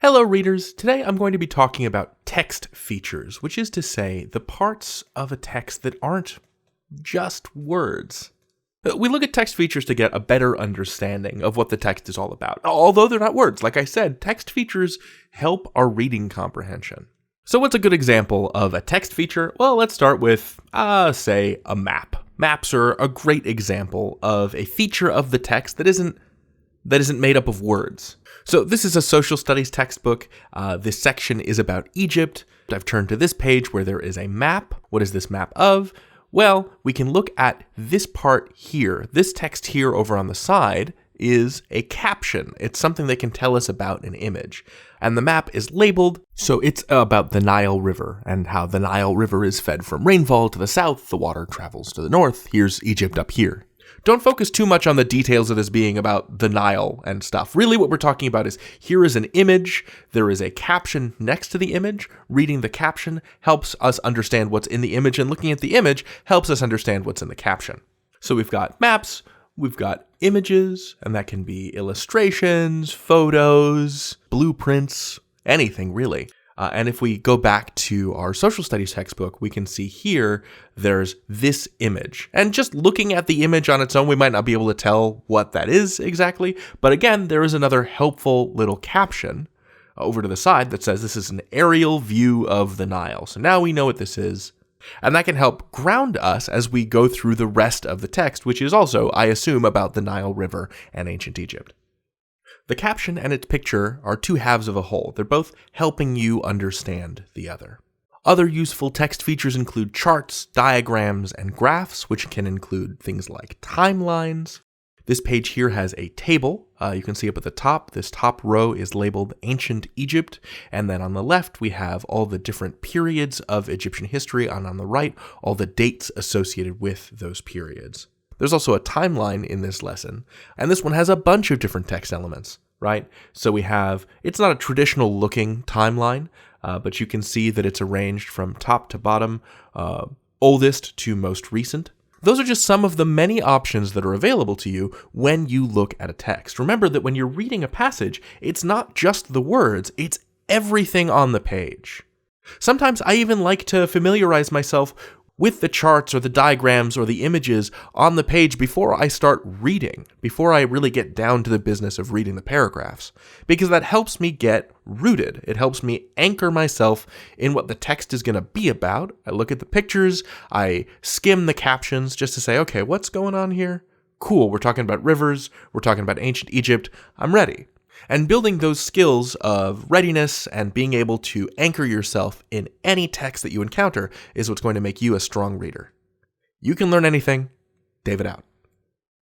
Hello readers, today I'm going to be talking about text features, which is to say the parts of a text that aren't just words. We look at text features to get a better understanding of what the text is all about. Although they're not words, like I said, text features help our reading comprehension. So what's a good example of a text feature? Well, let's start with, say, a map. Maps are a great example of a feature of the text that isn't made up of words. So this is a social studies textbook. This section is about Egypt. I've turned to this page where there is a map. What is this map of? Well, we can look at this part here. This text here over on the side is a caption. It's something that can tell us about an image. And the map is labeled, so it's about the Nile River and how the Nile River is fed from rainfall to the south, the water travels to the north. Here's Egypt up here. Don't focus too much on the details of this being about the Nile and stuff. Really what we're talking about is here is an image, there is a caption next to the image. Reading the caption helps us understand what's in the image, and looking at the image helps us understand what's in the caption. So we've got maps, we've got images, and that can be illustrations, photos, blueprints, anything really. And if we go back to our social studies textbook, we can see here there's this image. And just looking at the image on its own, we might not be able to tell what that is exactly. But again, there is another helpful little caption over to the side that says this is an aerial view of the Nile. So now we know what this is. And that can help ground us as we go through the rest of the text, which is also, I assume, about the Nile River and ancient Egypt. The caption and its picture are two halves of a whole. They're both helping you understand the other. Other useful text features include charts, diagrams, and graphs, which can include things like timelines. This page here has a table. You can see up at the top, this top row is labeled Ancient Egypt, and then on the left we have all the different periods of Egyptian history, and on the right, all the dates associated with those periods. There's also a timeline in this lesson, and this one has a bunch of different text elements, right? So we have, it's not a traditional looking timeline, but you can see that it's arranged from top to bottom, oldest to most recent. Those are just some of the many options that are available to you when you look at a text. Remember that when you're reading a passage, it's not just the words, it's everything on the page. Sometimes I even like to familiarize myself with the charts or the diagrams or the images on the page before I start reading, before I really get down to the business of reading the paragraphs, because that helps me get rooted. It helps me anchor myself in what the text is going to be about. I look at the pictures, I skim the captions just to say, okay, what's going on here? Cool, we're talking about rivers, we're talking about ancient Egypt, I'm ready. And building those skills of readiness and being able to anchor yourself in any text that you encounter is what's going to make you a strong reader. You can learn anything. David out.